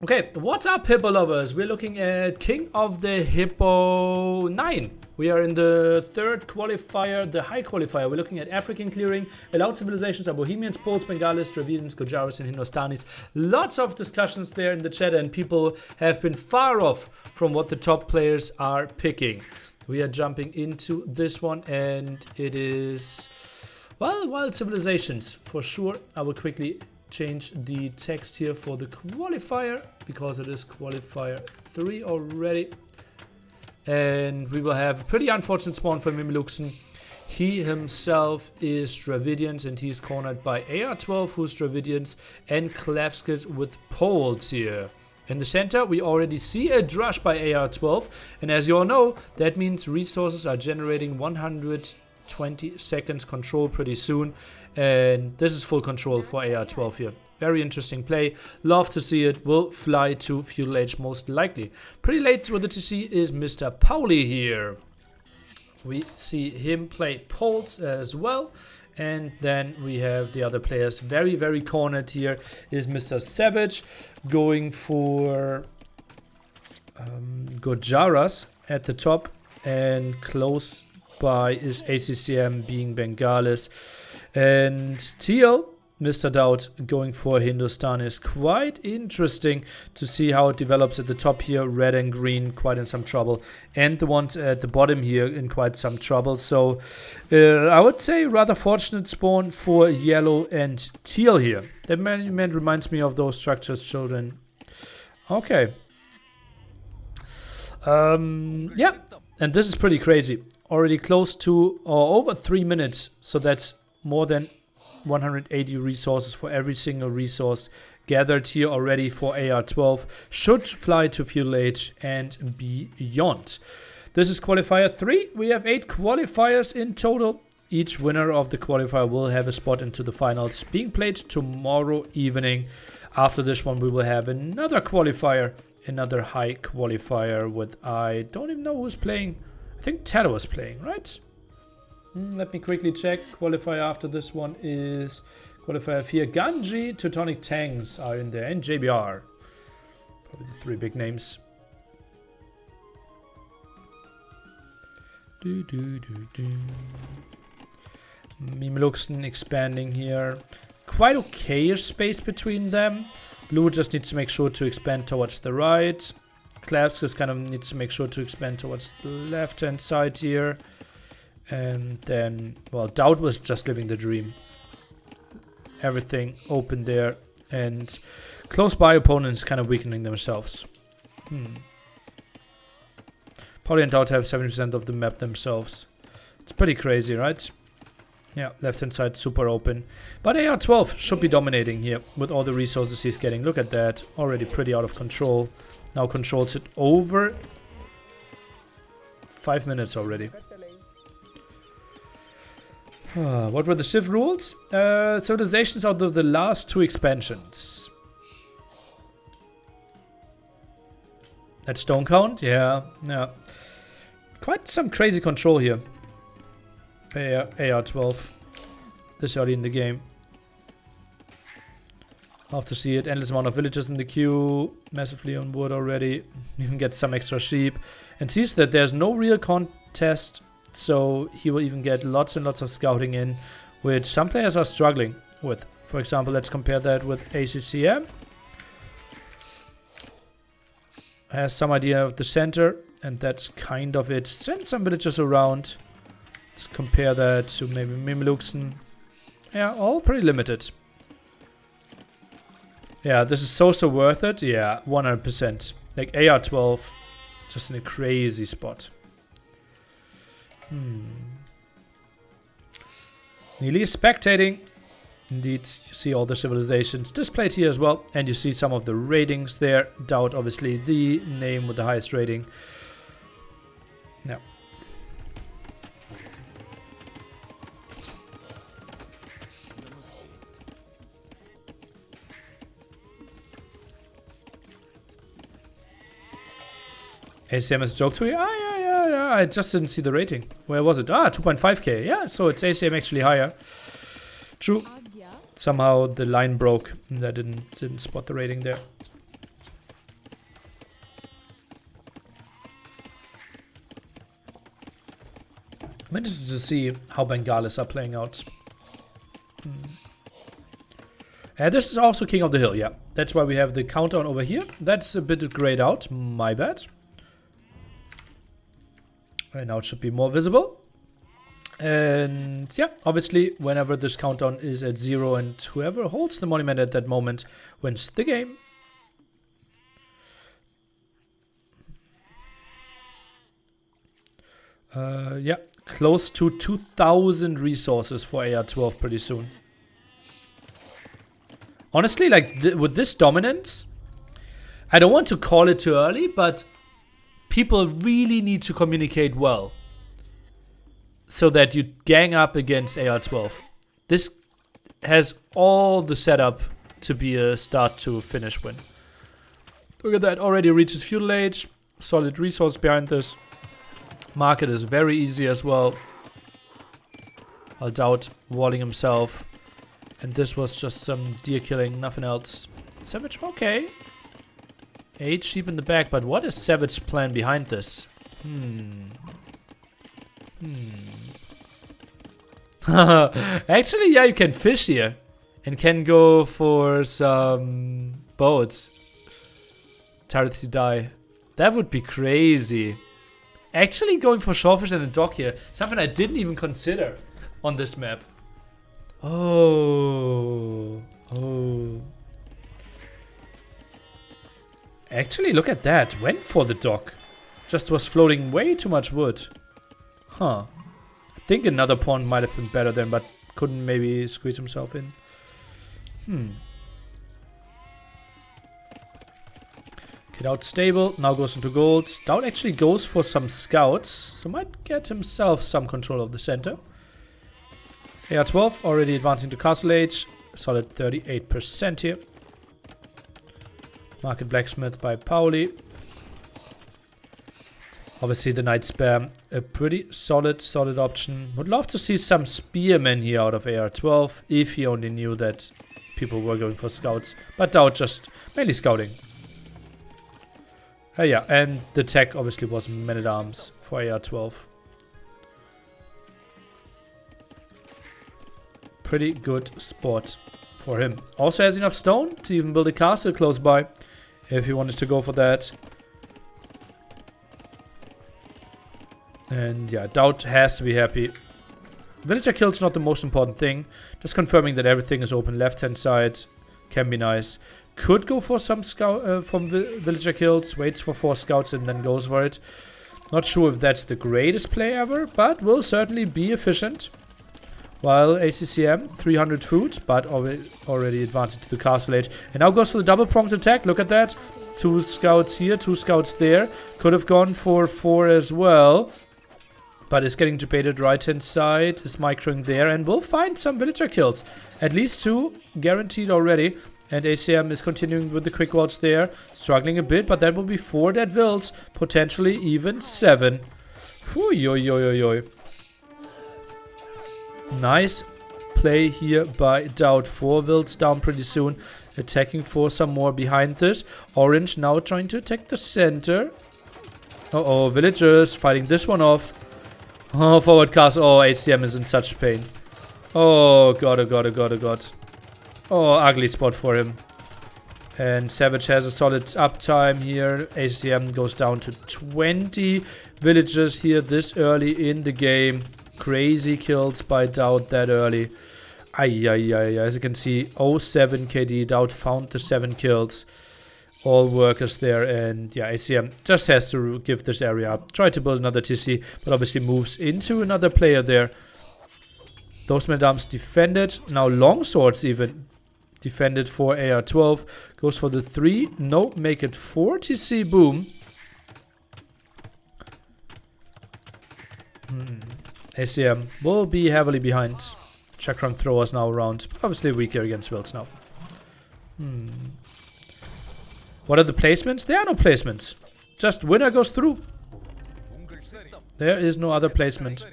Okay, what's up, Hippo lovers? We're looking at King of the Hippo 9. We are in the third qualifier, the high qualifier. We're looking at African clearing. Allowed civilizations are Bohemians, Poles, Bengalis, Dravidians, Gujaris, and Hindustanis. Lots of discussions there in the chat, and people have been far off from what the top players are picking. We are jumping into this one, and it is, well, wild civilizations for sure. I will quickly change the text here for the qualifier because it is qualifier 3 already, and we will have a pretty unfortunate spawn for Mimiluxen. He himself is Dravidians and he's cornered by AR12, who's Dravidians, and Klevskis with Poles here. In the center we already see a Drush by AR12, and as you all know, that means resources are generating 120 seconds control pretty soon, and this is full control for AR12 here. Very interesting play. Love to see it. Will fly to Feudal Age most likely. Pretty late with the TC is Mr. Pauli here. We see him play Poles as well. And then we have the other players very, very cornered here is Mr. Savage going for Gojaras at the top, and close by is ACCM being Bengalis, and Teal, Mr. DauT, going for Hindustan. Is quite interesting to see how it develops at the top here. Red and green quite in some trouble, and the ones at the bottom here in quite some trouble. So I would say rather fortunate spawn for yellow and teal here. That man reminds me of those structures children. Okay. Yeah, and this is pretty crazy. Already close to or over 3 minutes, so that's more than 180 resources for every single resource gathered here already for AR12. Should fly to Feudal Age and beyond. This is qualifier 3. We have 8 qualifiers in total. Each winner of the qualifier will have a spot into the finals, being played tomorrow evening. After this one we will have another qualifier, another high qualifier with, I don't even know who's playing. I think Tado was playing, right? Let me quickly check. Qualifier after this one is qualifier 4. Ganji, Teutonic Tanks are in there, and JBR. Probably the 3 big names. Mimiluxen expanding here. Quite okay-ish space between them. Blue just needs to make sure to expand towards the right. Klevsk just kind of needs to make sure to expand towards the left-hand side here. And then, well, DauT was just living the dream. Everything open there, and close by opponents kind of weakening themselves. Pauli and DauT have 70% of the map themselves. It's pretty crazy, right? Yeah, left-hand side super open. But AR12 should be dominating here with all the resources he's getting. Look at that. Already pretty out of control. Now controls it over 5 minutes already. What were the Civ rules? Civilizations out of the last 2 expansions. That stone count? Yeah. Quite some crazy control here. AR12. This early in the game. I'll have to see it. Endless amount of villagers in the queue. Massively on wood already. Even get some extra sheep. And sees that there's no real contest. So he will even get lots and lots of scouting in, which some players are struggling with. For example, let's compare that with ACCM. Has some idea of the center, and that's kind of it. Send some villagers around. Let's compare that to maybe Mimiluxen. Yeah, all pretty limited. Yeah, this is so worth it. Yeah, 100%. Like AR12, just in a crazy spot. Nearly spectating. Indeed, you see all the civilizations displayed here as well, and you see some of the ratings there. DauT, obviously, the name with the highest rating. Yeah. ACM is a joke to you? Yeah. I just didn't see the rating. Where was it? 2.5k. Yeah, so it's ACM actually higher. True. Somehow the line broke and I didn't spot the rating there. I'm interested to see how Bengalis are playing out. And this is also King of the Hill, yeah. That's why we have the countdown over here. That's a bit grayed out, my bad. And now it should be more visible. And yeah, obviously, whenever this countdown is at 0 and whoever holds the monument at that moment wins the game. Yeah, close to 2,000 resources for AR12 pretty soon. Honestly, like with this dominance, I don't want to call it too early, but people really need to communicate well so that you gang up against AR12. This has all the setup to be a start to finish win. Look at that, already reaches feudal age, solid resource behind this. Market is very easy as well. DauT walling himself. And this was just some deer killing, nothing else. Savage, okay. 8 sheep in the back, but what is Savage's plan behind this? Actually, yeah, you can fish here. And can go for some boats. Turrets to die. That would be crazy. Actually going for shellfish and a dock here. Something I didn't even consider on this map. Oh. Actually, look at that. Went for the dock. Just was floating way too much wood. Huh. I think another pawn might have been better then, but couldn't maybe squeeze himself in. Get out stable, now goes into gold. DauT actually goes for some scouts, so might get himself some control of the center. AR12 already advancing to castle age, solid 38% here. Market blacksmith by Pauli. Obviously the knight spam, a pretty solid option. Would love to see some spearmen here out of AR12, if he only knew that people were going for scouts. But DauT just mainly scouting. Yeah, and the tech obviously was men-at-arms for AR12. Pretty good spot for him. Also has enough stone to even build a castle close by, if he wanted to go for that. And yeah, DauT has to be happy. Villager kills not the most important thing. Just confirming that everything is open left-hand side. Can be nice. Could go for some scout from villager kills. Waits for 4 scouts and then goes for it. Not sure if that's the greatest play ever, but will certainly be efficient. While ACCM, 300 food, but already advanced to the castle age. And now goes for the double pronged attack. Look at that. 2 scouts here, 2 scouts there. Could have gone for 4 as well. But is getting debated right hand side. Is microing there and will find some villager kills. At least 2 guaranteed already. And ACM is continuing with the quick walls there. Struggling a bit, but that will be 4 dead wilds. Potentially even 7. Oy. Nice play here by DauT. 4 wilds down pretty soon. Attacking for some more behind this. Orange now trying to attack the center. Uh-oh, villagers fighting this one off. Oh, forward cast. Oh, ACM is in such pain. Oh, God. Oh, ugly spot for him. And Savage has a solid uptime here. ACM goes down to 20 villagers here this early in the game. Crazy kills by DauT that early. As you can see, 07 KD. DauT found the 7 kills. All workers there. And yeah, ACM just has to give this area up. Try to build another TC, but obviously moves into another player there. Those men-at-arms defended. Now longswords even defended for AR12. Goes for the 3. No, make it 4 TC. Boom. ACM will be heavily behind. Chakram throwers now around. Obviously weaker against wilds now. What are the placements? There are no placements. Just winner goes through. There is no other placement.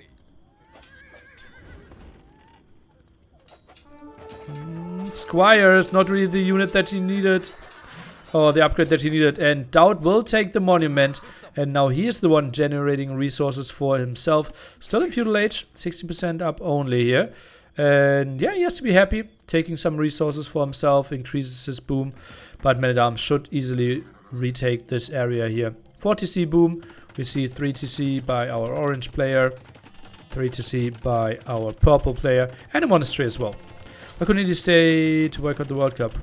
Squires, not really the unit that he needed. or the upgrade that he needed. And DauT will take the monument. And now he is the one generating resources for himself. Still in feudal age, 60% up only here. And yeah, he has to be happy. Taking some resources for himself, increases his boom. But Man-at-Arms should easily retake this area here. 4 TC boom. We see 3 TC by our orange player. 3 TC by our purple player. And a monastery as well. Why couldn't he stay to boycott the World Cup?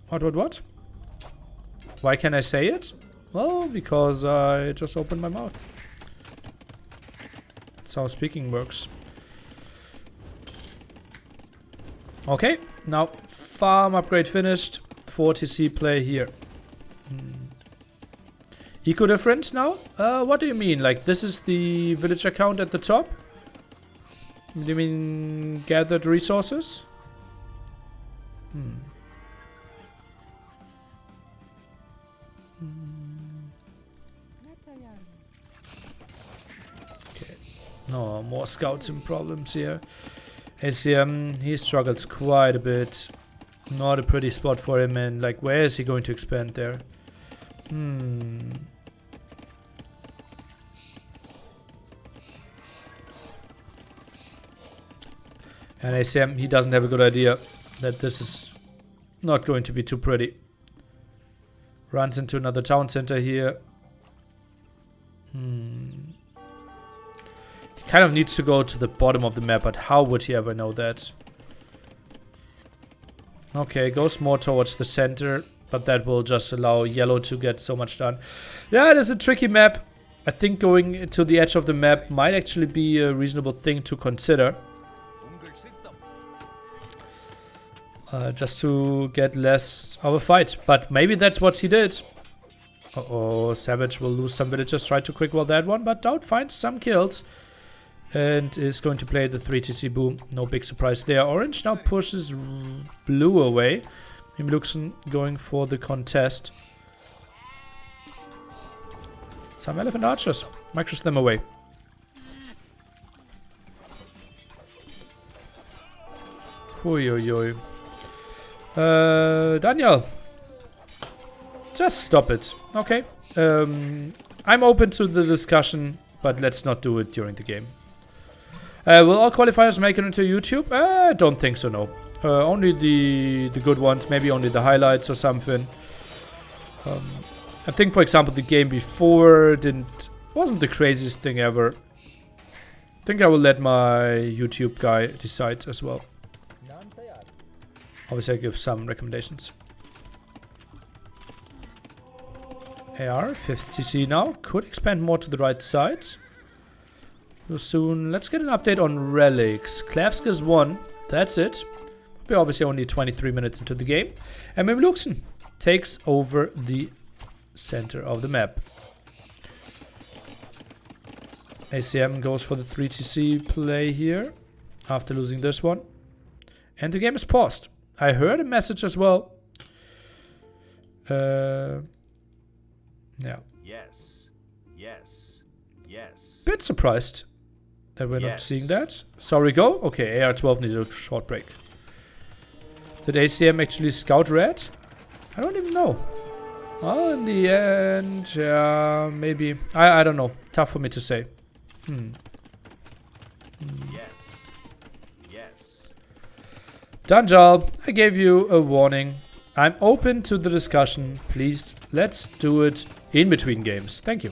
What? Why can I say it? Well, because I just opened my mouth. That's how speaking works. Okay, now farm upgrade finished. 4 TC play here. Eco difference now? What do you mean? Like, this is the villager count at the top? Do you mean gathered resources? Okay. No, more scouts and problems here. ACM, he struggles quite a bit. Not a pretty spot for him, and like, where is he going to expand there? And ACM, he doesn't have a good idea that this is not going to be too pretty. Runs into another town center here. He kind of needs to go to the bottom of the map, but how would he ever know that? Okay, goes more towards the center, but that will just allow yellow to get so much done. Yeah, it is a tricky map. I think going to the edge of the map might actually be a reasonable thing to consider. Just to get less of a fight. But maybe that's what he did. Uh-oh, Savage will lose some villagers. Try to quick wall that one, but DauT finds some kills. And is going to play the 3 TC boom. No big surprise there. Orange now pushes blue away. Luxon going for the contest. Some elephant archers. Micros them away. Oi. Daniel. Just stop it. Okay. I'm open to the discussion, but let's not do it during the game. Will all qualifiers make it into YouTube? I don't think so, no. Only the good ones, maybe only the highlights or something. I think, for example, the game before wasn't the craziest thing ever. I think I will let my YouTube guy decide as well. Obviously, I give some recommendations. AR, 50C now. Could expand more to the right side. Soon. Let's get an update on relics. Klavsk is 1. That's it. We're obviously only 23 minutes into the game. And Luxon takes over the center of the map. ACM goes for the 3 TC play here after losing this one. And the game is paused. I heard a message as well. Yeah. Yes. Bit surprised that we're not seeing that. Sorry, go. Okay, AR-12 needs a short break. Did ACM actually scout red? I don't even know. Well, in the end, yeah, maybe. I don't know. Tough for me to say. Yes. Danjal, I gave you a warning. I'm open to the discussion. Please, let's do it in between games. Thank you.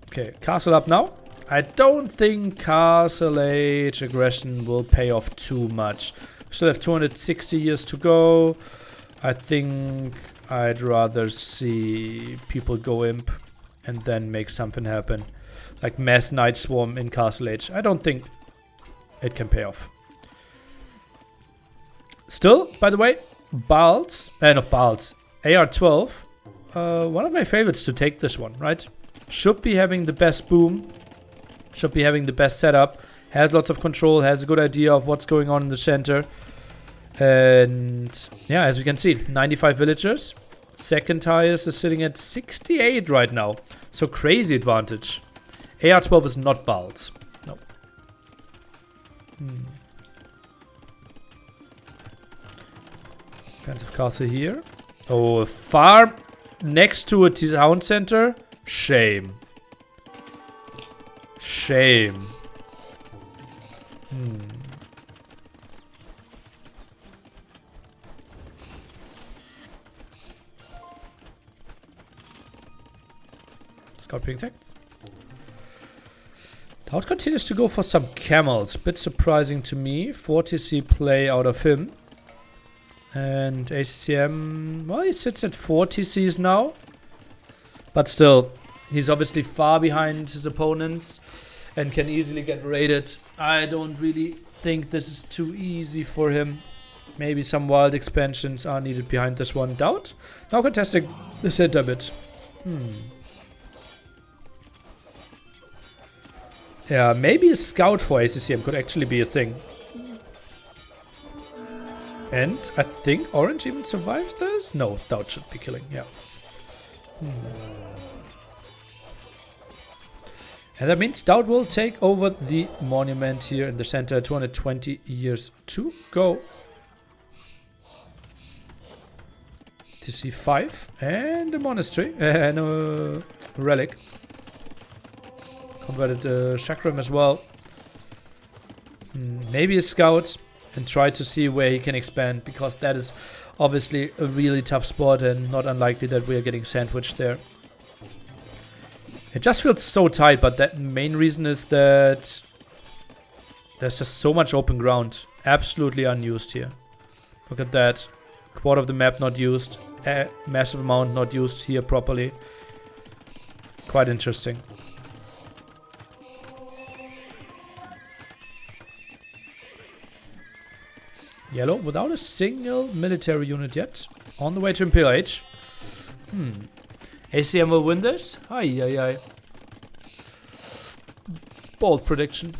Okay, castle up now. I don't think Castle Age aggression will pay off too much. We still have 260 years to go. I think I'd rather see people go imp and then make something happen. Like mass Night Swarm in Castle Age. I don't think it can pay off. Still, by the way, AR-12. One of my favorites to take this one, right? Should be having the best boom. Should be having the best setup. Has lots of control. Has a good idea of what's going on in the center. And yeah, as we can see, 95 villagers. Second highest is sitting at 68 right now. So crazy advantage. AR-12 is not Balz. No. Defensive castle here. Oh, a farm next to a town center? Shame. Shame. Scout being attacked. DauT continues to go for some camels. Bit surprising to me. 40C play out of him. And ACCM, well, he sits at 40Cs now. But still, he's obviously far behind his opponents and can easily get raided. I don't really think this is too easy for him. Maybe some wild expansions are needed behind this one. DauT now contesting the center bit. Yeah, maybe a scout for ACCM could actually be a thing. And I think Orange even survives this? No, DauT should be killing, yeah. And that means DauT will take over the monument here in the center. 220 years to go. TC5 and a monastery and a relic. Converted chakram as well. Maybe a scout and try to see where he can expand, because that is obviously a really tough spot and not unlikely that we are getting sandwiched there. It just feels so tight, but the main reason is that there's just so much open ground. Absolutely unused here. Look at that. Quarter of the map not used. A massive amount not used here properly. Quite interesting. Yellow without a single military unit yet. On the way to Imperial Age. ACM will win this? Aye. Bold prediction.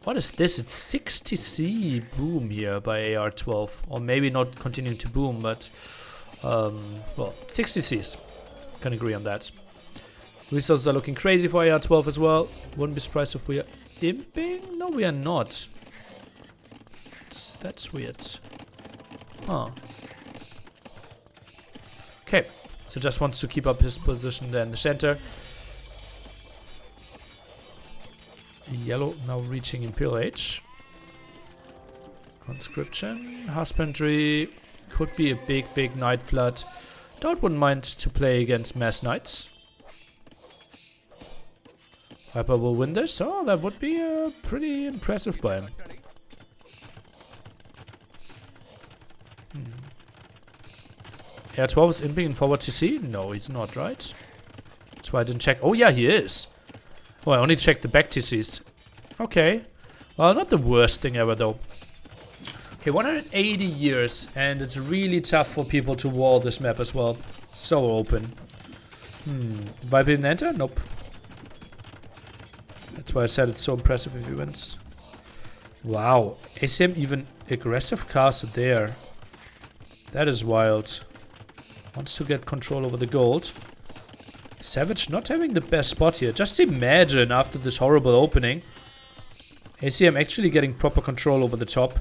What is this? It's 60C boom here by AR-12. Or maybe not continuing to boom, but... well, 60Cs. Can agree on that. Resources are looking crazy for AR-12 as well. Wouldn't be surprised if we are imping? No, we are not. That's weird. Huh. Okay. So just wants to keep up his position there in the center. Yellow now reaching Imperial Age. Conscription. Husbandry. Could be a big Night Flood. DauT wouldn't mind to play against Mass Knights. Viper will win this. Oh, that would be pretty impressive by him. AR-12 is imping in forward TC? No, he's not, right? That's why I didn't check. Oh, yeah, he is. Oh, I only checked the back TCs. Okay. Well, not the worst thing ever, though. Okay, 180 years, and it's really tough for people to wall this map as well. So open. Viper even enter? Nope. That's why I said it's so impressive if he wins. Wow. ACM even aggressive castle there. That is wild. Wants to get control over the gold. Savage not having the best spot here. Just imagine after this horrible opening. ACM actually getting proper control over the top.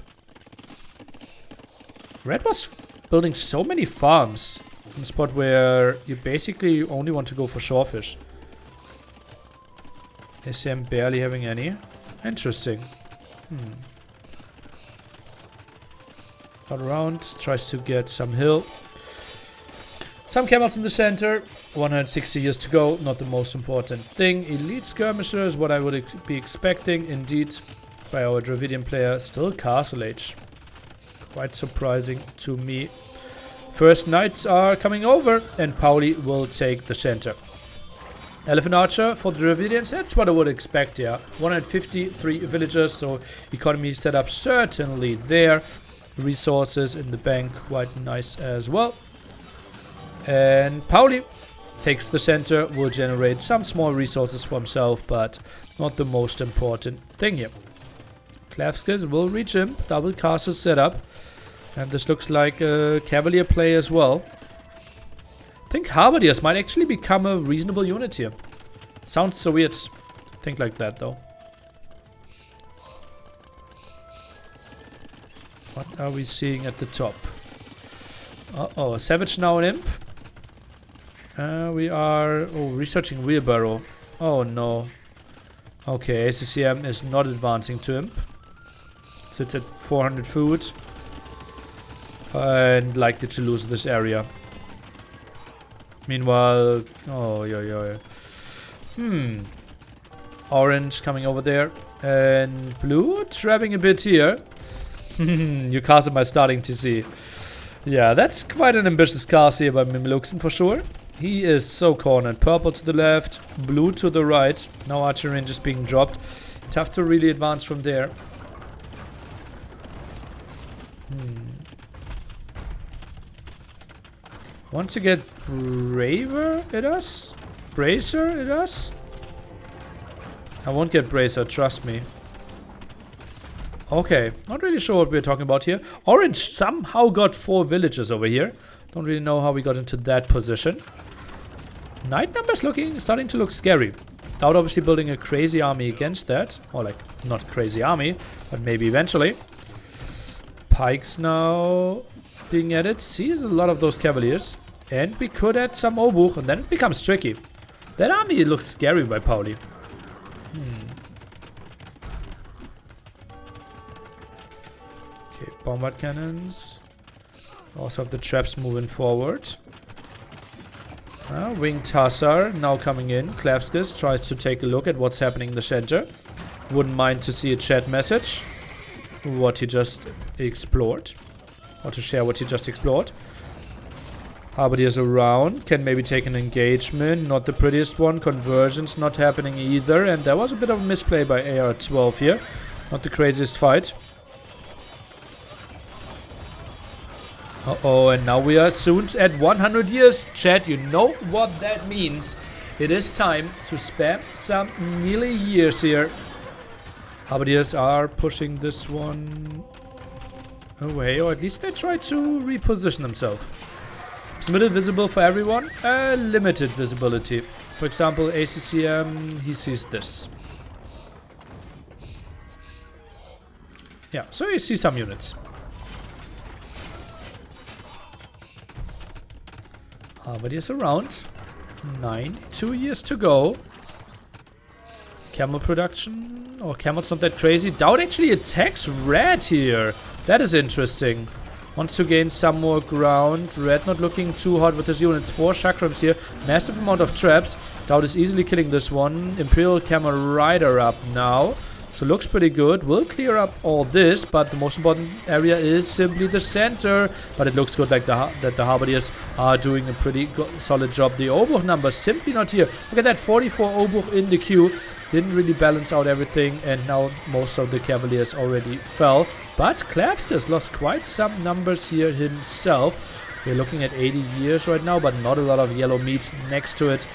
Red was building so many farms in a spot where you basically only want to go for shorefish. ACM barely having any. Interesting. Got around, tries to get some hill. Some camels in the center. 160 years to go, not the most important thing. Elite skirmisher is what I would be expecting, indeed, by our Dravidian player. Still Castle Age. Quite surprising to me. First knights are coming over, and Pauli will take the center. Elephant Archer for the Dravidians, that's what I would expect, yeah. 153 villagers, so economy setup certainly there. Resources in the bank, quite nice as well. And Pauli takes the center, will generate some small resources for himself, but not the most important thing here. Klavskis will reach him, double castle setup, and this looks like a Cavalier play as well. I think Halberdiers might actually become a reasonable unit here. Sounds so weird. Think like that though. What are we seeing at the top? Uh-oh, Savage now an imp. We are researching wheelbarrow. Oh no. Okay, ACCM is not advancing to imp. Sits at 400 food. And likely to lose this area. Meanwhile, oh yeah. Orange coming over there. And blue trapping a bit here. New castle by starting to see. Yeah, that's quite an ambitious castle here by Mimluxen for sure. He is so cornered. Purple to the left, blue to the right. Now archer range is being dropped. Tough to really advance from there. Want to get braver at us? Bracer at us? I won't get bracer, trust me. Okay, not really sure what we're talking about here. Orange somehow got 4 villages over here. Don't really know how we got into that position. Knight numbers starting to look scary. DauT obviously building a crazy army against that. Or like, not crazy army, but maybe eventually. Pikes now being added. Sees a lot of those cavaliers. And we could add some Obuch, and then it becomes tricky. That army looks scary by Pauli. Okay, bombard cannons. Also have the traps moving forward. Winged Hussar now coming in. Klavskis tries to take a look at what's happening in the center. Wouldn't mind to see a chat message. What he just explored. Or to share what he just explored. Halberdiers around. Can maybe take an engagement. Not the prettiest one. Conversions not happening either. And there was a bit of a misplay by AR-12 here. Not the craziest fight. Uh-oh, and now we are soon at 100 years. Chat, you know what that means. It is time to spam some melee years here. Halberdiers are pushing this one away, or at least they try to reposition themselves. Is middle visible for everyone? Limited visibility. For example, ACCM, he sees this. Yeah, so you see some units. Halberdiers around. 92 years to go. Camel production. Oh, camel's not that crazy. DauT actually attacks red here. That is interesting. Wants to gain some more ground. Red not looking too hot with his units. 4 chakrams here. Massive amount of traps. DauT is easily killing this one. Imperial Camel Rider up now. So looks pretty good. Will clear up all this, but the most important area is simply the center. But it looks good like that the Halberdiers are doing a pretty solid job. The Obuch numbers simply not here. Look at that, 44 Obuch in the queue. Didn't really balance out everything, and now most of the Cavaliers already fell. But Klavskis lost quite some numbers here himself. We're looking at 80 years right now, but not a lot of yellow meat next to it.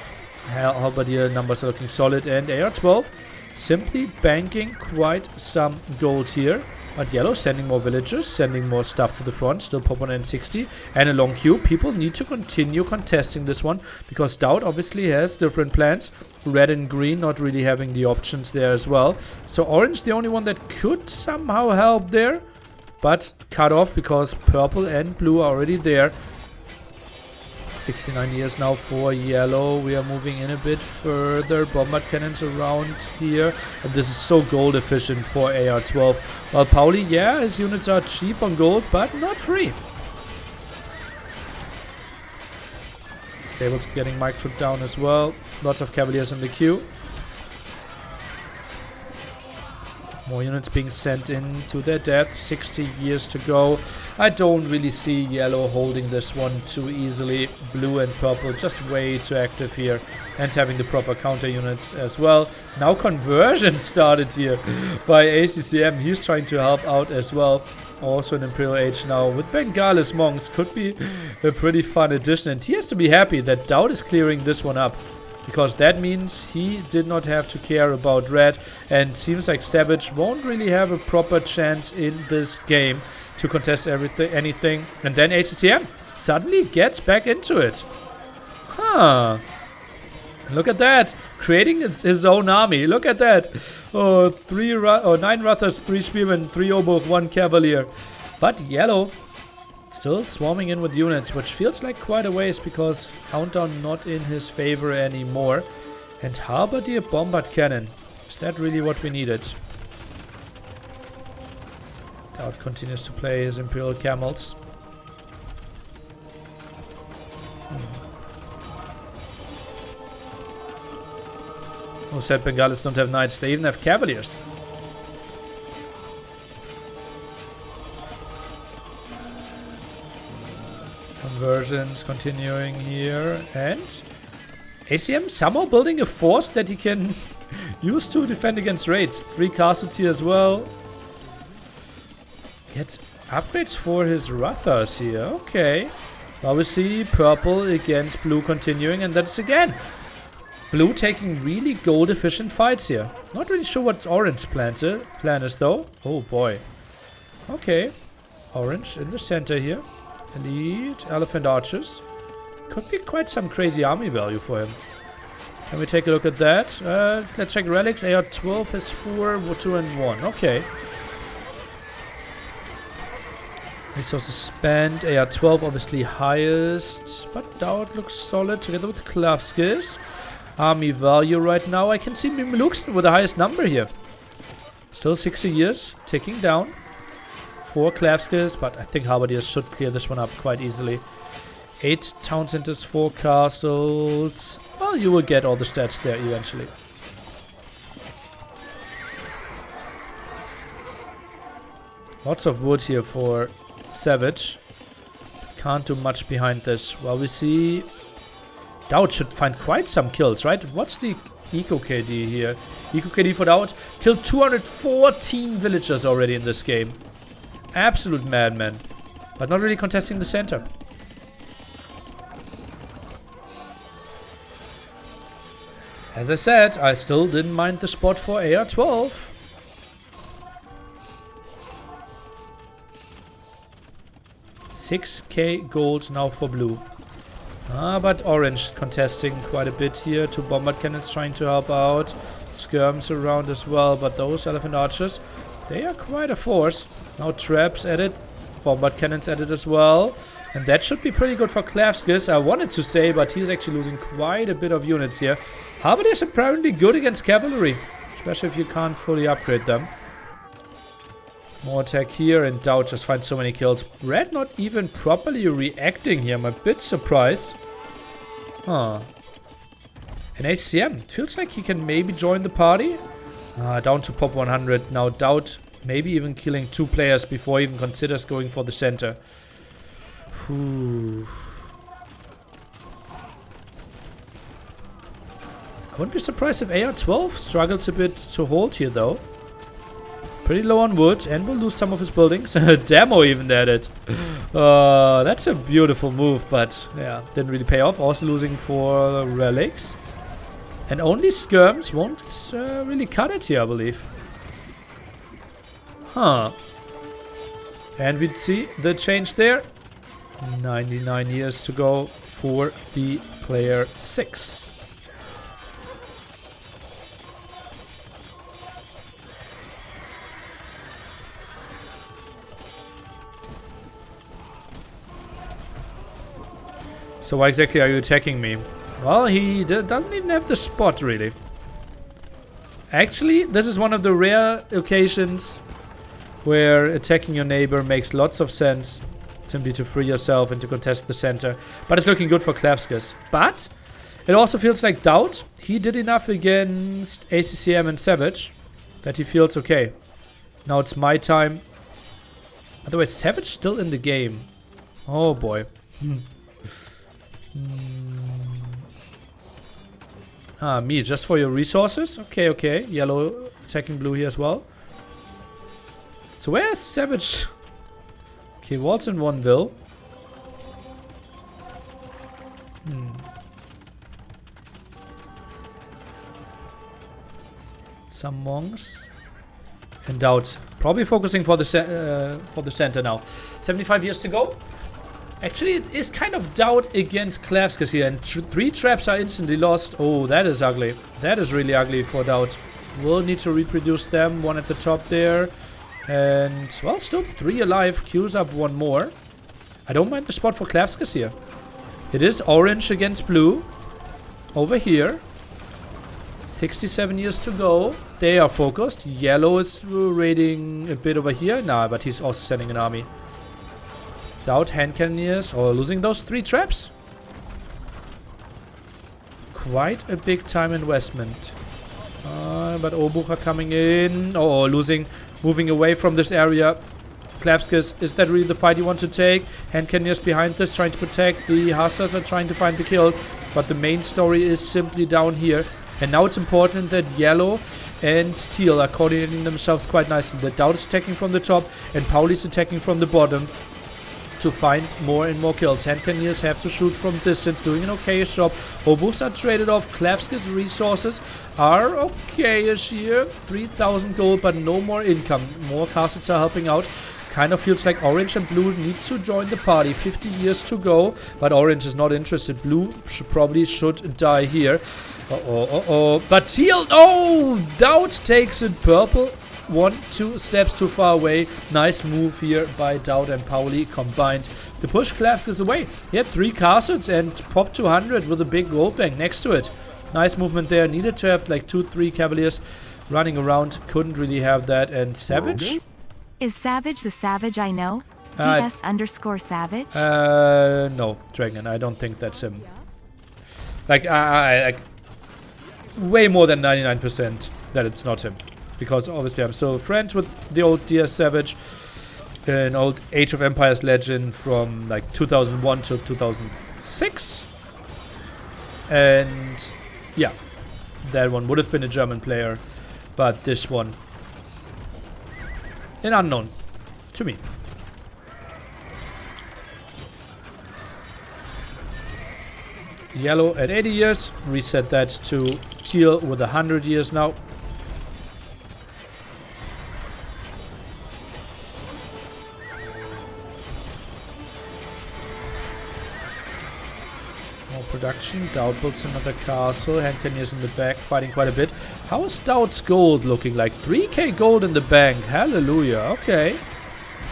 Halberdier numbers are looking solid, and AR-12 simply banking quite some gold here. But yellow sending more villagers, sending more stuff to the front. Still pop on N60 and a long queue. People need to continue contesting this one, because DauT obviously has different plans. Red and green not really having the options there as well. So orange the only one that could somehow help there, but cut off because purple and blue are already there. 69 years now for yellow. We are moving in a bit further. Bombard cannons around here. And this is so gold efficient for AR-12. Well, Pauli, yeah, his units are cheap on gold, but not free. Stables getting micro down as well. Lots of Cavaliers in the queue. More units being sent in to their death. 60 years to go. I don't really see yellow holding this one too easily. Blue and purple just way too active here. And having the proper counter units as well. Now conversion started here by ACCM. He's trying to help out as well. Also an Imperial Age now with Bengalis monks. Could be a pretty fun addition. And he has to be happy that DauT is clearing this one up, because that means he did not have to care about red, and seems like Savage won't really have a proper chance in this game to contest anything. And then ACCM suddenly gets back into it. Huh. Look at that! Creating his own army. Look at that! Oh, 9 Ruthers, 3 Spearmen, 3 Oboe, 1 Cavalier. But yellow still swarming in with units, which feels like quite a waste because countdown not in his favor anymore. And Halberdier Bombard Cannon. Is that really what we needed? DauT continues to play his Imperial Camels. Who said Bengalis don't have knights? They even have cavaliers. Conversions continuing here. And ACM somehow building a force that he can use to defend against raids. 3 castles here as well. Gets upgrades for his Ruthers here. Okay. Well, we see purple against blue continuing, and that's again blue taking really gold efficient fights here. Not really sure what orange plan is though. Oh boy. Okay. Orange in the center here. Elite elephant archers. Could be quite some crazy army value for him. Can we take a look at that? Let's check relics. AR-12 has 4, 2 and 1. Okay. Resources spent. AR-12 obviously highest. But DauT looks solid together with Klavskis. Army value right now. I can see Mimluxen with the highest number here. Still 60 years. Ticking down. 4 Klavskis. But I think Halberdiers should clear this one up quite easily. 8 town centers, 4 castles. Well, you will get all the stats there eventually. Lots of wood here for Savage. Can't do much behind this. Well, we see DauT should find quite some kills, right? What's the Eco KD here? Eco KD for DauT killed 214 villagers already in this game. Absolute madman. But not really contesting the center. As I said, I still didn't mind the spot for AR-12. $6k gold now for blue. But orange contesting quite a bit here. 2 bombard cannons trying to help out. Skirms around as well, but those elephant archers, they are quite a force. Now traps added, bombard cannons added as well. And that should be pretty good for Klavskis, I wanted to say, but he's actually losing quite a bit of units here. Halberdier is apparently good against cavalry, especially if you can't fully upgrade them. More attack here, and DauT just finds so many kills. Red not even properly reacting here. I'm a bit surprised. Huh. And ACM, it feels like he can maybe join the party. Down to pop 100. Now DauT maybe even killing 2 players before he even considers going for the center. Whew. I wouldn't be surprised if AR-12 struggles a bit to hold here though. Pretty low on wood, and will lose some of his buildings. Demo even added. That's a beautiful move, but yeah, didn't really pay off. Also losing for relics. And only skirms won't really cut it here, I believe. Huh. And we see the change there. 99 years to go for the player 6. So why exactly are you attacking me? Well, he doesn't even have the spot, really. Actually, this is one of the rare occasions where attacking your neighbor makes lots of sense. Simply to free yourself and to contest the center. But it's looking good for Klavskis. But it also feels like DauT. He did enough against ACCM and Savage that he feels okay. Now it's my time. Otherwise, Savage still in the game. Oh boy. Me, just for your resources? Okay, okay. Yellow attacking blue here as well. So where's Savage? Okay, walls in one will. Some monks. And DauT. Probably focusing for the center now. 75 years to go. Actually, it is kind of DauT against Klavskas here, and 3 traps are instantly lost. Oh, that is ugly. That is really ugly for DauT. We'll need to reproduce them. 1 at the top there. And, well, still 3 alive. Queues up 1 more. I don't mind the spot for Klavskas here. It is orange against blue. Over here. 67 years to go. They are focused. Yellow is raiding a bit over here. Nah, but he's also sending an army. DauT hand cannoneers, or losing those 3 traps. Quite a big time investment. But Obuch are coming in. Oh, losing, moving away from this area. Klavskas, is that really the fight you want to take? Hand cannoneers behind this, trying to protect. The Hussars are trying to find the kill. But the main story is simply down here. And now it's important that yellow and teal are coordinating themselves quite nicely. The DauT is attacking from the top, and Pauli is attacking from the bottom to find more and more kills. Hand cannoneers have to shoot from distance, doing an okay job. Obuchs are traded off. Klavskas' resources are okay-ish here. 3,000 gold, but no more income. More castles are helping out. Kind of feels like orange and blue needs to join the party. 50 years to go, but orange is not interested. Blue probably should die here. But teal, oh! DauT takes it. Purple 1-2 steps too far away. Nice move here by DauT and Pauli combined. The push Klavskas away. He had 3 castles and popped 200 with a big gold bank next to it. Nice movement there. Needed to have like 2-3 cavaliers running around. Couldn't really have that. And Savage? Is Savage the Savage I know? DS_Savage? No, Dragon. I don't think that's him. Like, I way more than 99% that it's not him. Because obviously I'm still friends with the old DS Savage, an old Age of Empires legend from like 2001 to 2006. And yeah, that one would have been a German player, but this one, an unknown to me. Yellow at 80 years, reset that to teal with 100 years now. Production. DauT builds another castle. Hand cannoneers in the back, fighting quite a bit. How is DauT's gold looking like? 3k gold in the bank. Hallelujah. Okay.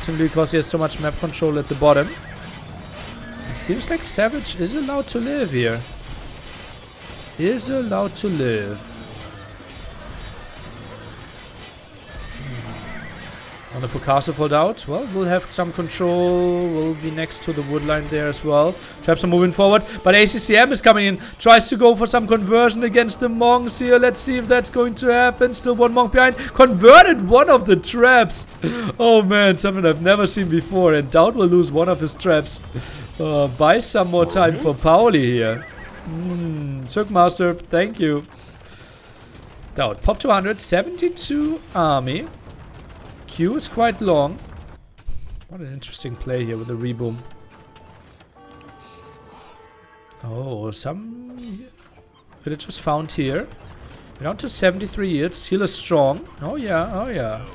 Simply because he has so much map control at the bottom. It seems like Savage is allowed to live here. Is allowed to live. Wonderful castle for DauT. Well, we'll have some control. We'll be next to the wood line there as well. Traps are moving forward, but ACCM is coming in. Tries to go for some conversion against the monks here. Let's see if that's going to happen. Still 1 monk behind. Converted 1 of the traps. Oh man, something I've never seen before. And DauT will lose 1 of his traps. Buy some more time for Pauli here. Zergmaster, thank you. DauT, pop 200, 72 army. Q is quite long. What an interesting play here with the reboom. Oh, some villagers found here. We're down to 73 years. Teal is strong. Oh yeah, oh yeah.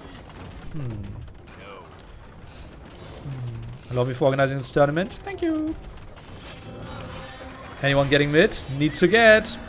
Allow me for organizing this tournament. Thank you. Anyone getting mid? Needs to get.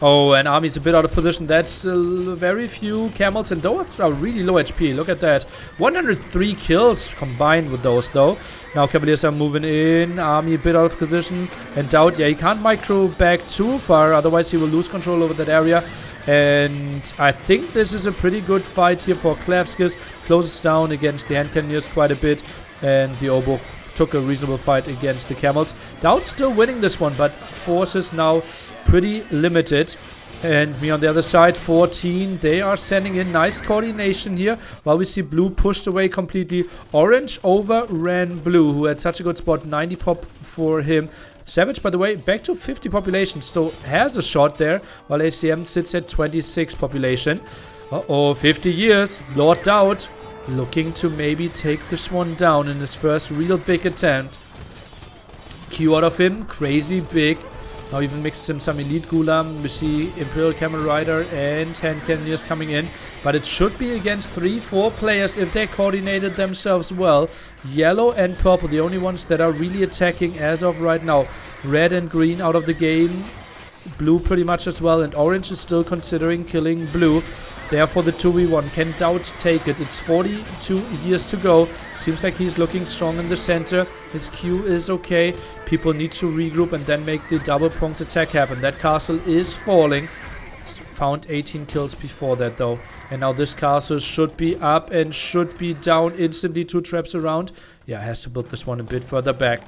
Oh, and army's a bit out of position. That's very few camels, and those are really low HP. Look at that. 103 kills combined with those, though. Now cavaliers are moving in. Army a bit out of position. And DauT, yeah, he can't micro back too far. Otherwise, he will lose control over that area. And I think this is a pretty good fight here for Klavskas. Closes down against the hand cannoneers quite a bit. And the Obuch took a reasonable fight against the camels. DauT still winning this one, but forces now pretty limited. And me on the other side, 14. They are sending in nice coordination here. While we see blue pushed away completely. Orange overran blue, who had such a good spot. 90 pop for him. Savage, by the way, back to 50 population. Still has a shot there. While ACM sits at 26 population. Uh-oh, 50 years. Lord DauT looking to maybe take this one down in his first real big attempt. Q out of him. Crazy big. Now even mixes in some elite Gulam. We see Imperial Camel Rider and Hand Cannoneers coming in. But it should be against 3-4 players if they coordinated themselves well. Yellow and purple, the only ones that are really attacking as of right now. Red and green out of the game. Blue pretty much as well. And orange is still considering killing blue. Therefore the 2v1. Can DauT take it? It's 42 years to go. Seems like he's looking strong in the center. His Q is okay. People need to regroup and then make the double-pronged attack happen. That castle is falling. Found 18 kills before that though. And now this castle should be up and should be down instantly. 2 traps around. Yeah, has to build this one a bit further back.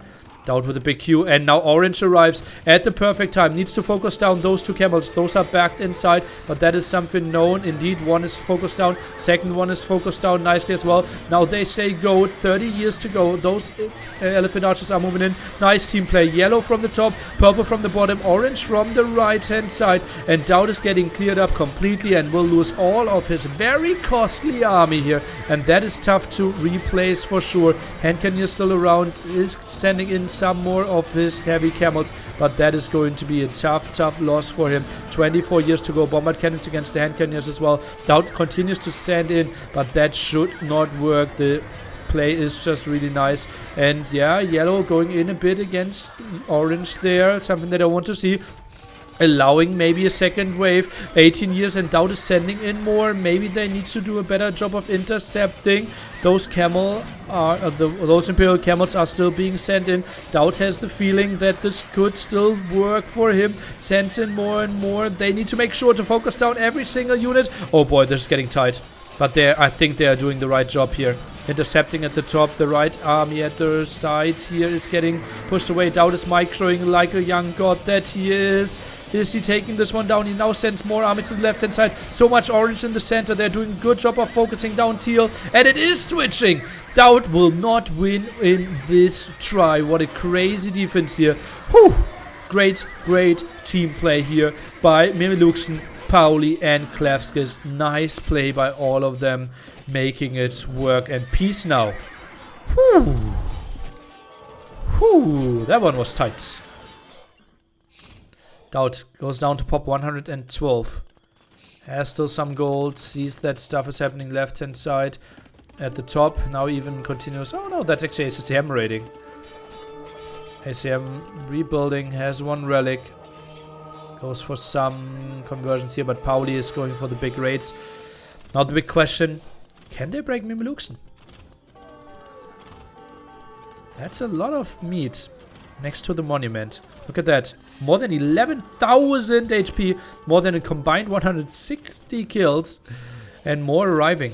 DauT with a big Q, and now orange arrives at the perfect time. Needs to focus down those 2 camels. Those are backed inside, but that is something known. Indeed, one is focused down. Second one is focused down nicely as well. Now they say go. 30 years to go. Those elephant archers are moving in. Nice team play. Yellow from the top, purple from the bottom, orange from the right-hand side. And DauT is getting cleared up completely and will lose all of his very costly army here. And that is tough to replace for sure. Hand Cannoneer still around, is sending in some more of his heavy camels, but that is going to be a tough loss for him. 24 years to go. Bombard cannons against the hand cannoneers as well. DauT continues to send in, but that should not work. The play is just really nice. And yeah, yellow going in a bit against orange there. Something that I want to see. Allowing maybe a second wave. 18 years and DauT is sending in more. Maybe they need to do a better job of intercepting. Those those Imperial Camels are still being sent in. DauT has the feeling that this could still work for him. Sends in more and more. They need to make sure to focus down every single unit. Oh boy, this is getting tight. But I think they are doing the right job here. Intercepting at the top. The right army at the side here is getting pushed away. DauT is microing like a young god that he is. Is he taking this one down? He now sends more army to the left-hand side. So much orange in the center. They're doing a good job of focusing down teal. And it is switching. DauT will not win in this try. What a crazy defense here. Whew. Great team play here by Mimiluxen, Pauli, and Klevskis. Nice play by all of them, making it work. And peace now. Whew. Whew. That one was tight. DauT goes down to pop 112. Has still some gold. Sees that stuff is happening left hand side. At the top. Now even continues. Oh no, that's actually ACM rating. ACM rebuilding. Has 1 relic. Goes for some conversions here. But Pauli is going for the big raids. Now the big question. Can they break Mimiluxen? That's a lot of meat. Next to the monument. Look at that. More than 11,000 HP. More than a combined 160 kills. And more arriving.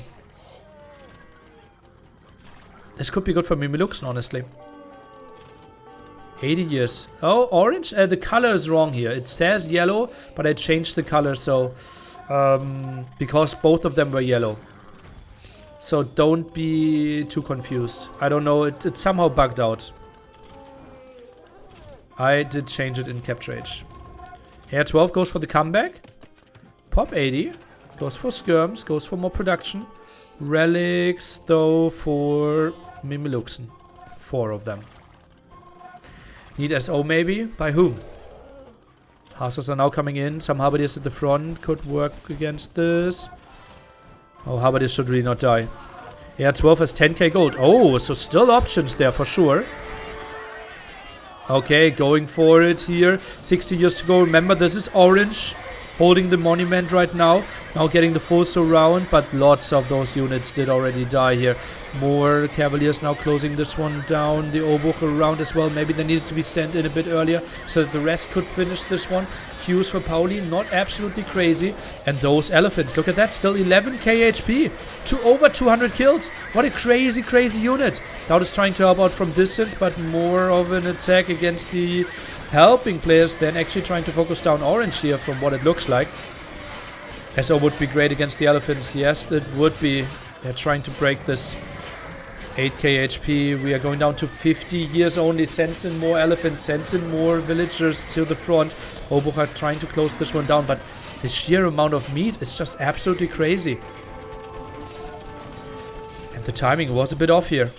This could be good for Mimiluxen, honestly. 80 years. Oh, orange? The color is wrong here. It says yellow, but I changed the color, so... because both of them were yellow. So don't be too confused. I don't know. It somehow bugged out. I did change it in Capture Age. Air 12 goes for the comeback. Pop 80. Goes for skirms. Goes for more production. Relics, though, for Mimiluxen. 4 of them. Need SO maybe? By whom? Houses are now coming in. Some Halberdiers at the front could work against this. Oh, Halberdiers should really not die. Air 12 has 10k gold. Oh, so still options there for sure. Okay, going for it here. 60 years to go. Remember, this is orange. Holding the monument right now. Now getting the full surround. But lots of those units did already die here. More Cavaliers now closing this one down. The Obuch around as well. Maybe they needed to be sent in a bit earlier so that the rest could finish this one. Qs for Pauli. Not absolutely crazy. And those elephants. Look at that. Still 11k HP. To over 200 kills. What a crazy unit. DauT is trying to help out from distance. But more of an attack against the helping players than actually trying to focus down orange here from what it looks like. SO would be great against the elephants. Yes, it would be. They're trying to break this. 8k HP. We are going down to 50 years only. Sends in more elephants. Sends in more villagers to the front. Obuch are trying to close this one down. But the sheer amount of meat is just absolutely crazy. And the timing was a bit off here.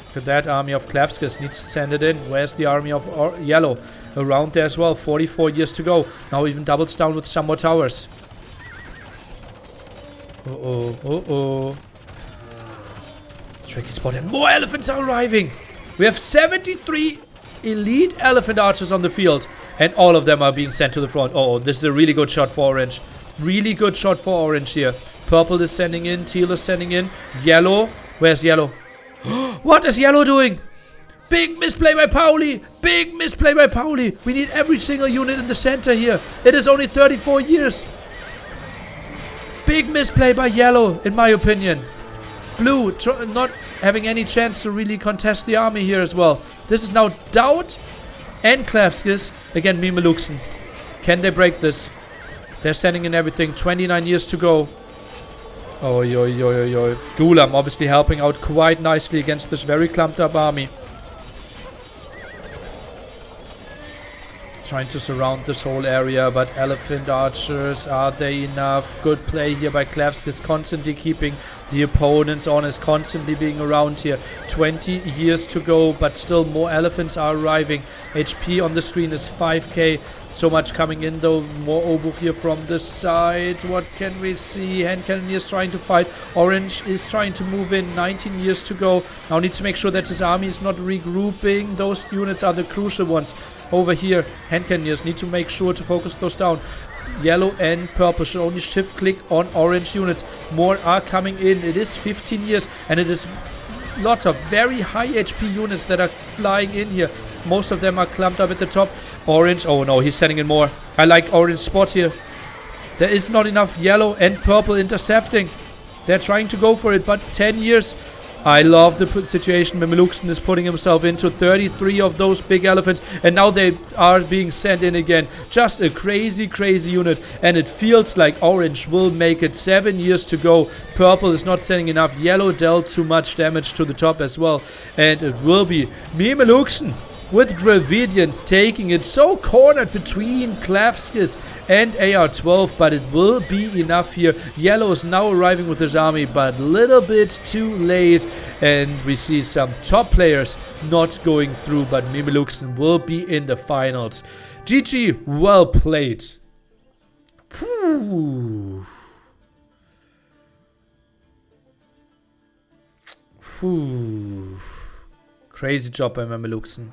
Look at that army of Klevskis. Needs to send it in. Where's the army of yellow? Around there as well. 44 years to go. Now even doubles down with some more towers. Uh-oh. Tricky spot. And more elephants are arriving. We have 73 elite elephant archers on the field. And all of them are being sent to the front. Uh-oh, this is a really good shot for orange. Really good shot for orange here. Purple is sending in. Teal is sending in. Yellow. Where's yellow? What is yellow doing? Big misplay by Pauli. Big misplay by Pauli. We need every single unit in the center here. It is only 34 years. Big misplay by yellow, in my opinion. Blue not having any chance to really contest the army here as well. This is now DauT and Klevskis. Again, Mimeluxen. Can they break this? They're sending in everything. 29 years to go. Oh, yo. Gulam obviously helping out quite nicely against this very clumped up army. Trying to surround this whole area, but elephant archers, are they enough? Good play here by Klevskis, constantly keeping the opponents honest, constantly being around here. 20 years to go, but still more elephants are arriving. HP on the screen is 5k. So much coming in though. More Obuch here from the side. What can we see? Hand Cannoneers trying to fight. Orange is trying to move in. 19 years to go. Now needs to make sure that his army is not regrouping. Those units are the crucial ones. Over here, Hand Cannoneers need to make sure to focus those down. Yellow and purple should only shift click on orange units. More are coming in. It is 15 years and it is lots of very high HP units that are flying in here. Most of them are clumped up at the top. Orange, oh no, he's sending in more. I like orange spot here. There is not enough yellow and purple intercepting. They're trying to go for it, but 10 years. I love the situation Mimeluxen is putting himself into. 33 of those big elephants, and now they are being sent in again. Just a crazy unit, and it feels like orange will make it. 7 years to go. Purple is not sending enough. Yellow dealt too much damage to the top as well, and it will be Mimeluxen with Dravidians taking it. So cornered between Klevskis and AR-12, but it will be enough here. Yellow is now arriving with his army, but a little bit too late, and we see some top players not going through, but Mimeluxen will be in the finals. GG, well played. Whew. Crazy job by Mimeluxen.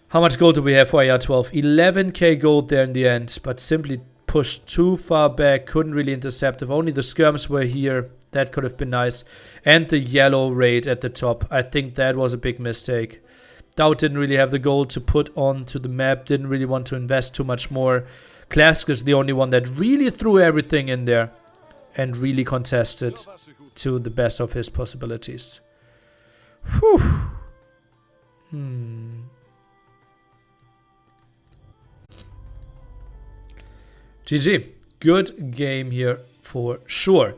How much gold do we have for AR-12? 11k gold there in the end, but simply pushed too far back, couldn't really intercept. If only the skirms were here, that could have been nice. And the yellow raid at the top, I think that was a big mistake. DauT didn't really have the gold to put onto the map, didn't really want to invest too much more. Klevskis is the only one that really threw everything in there and really contested to the best of his possibilities. Whew. GG. Good game here for sure.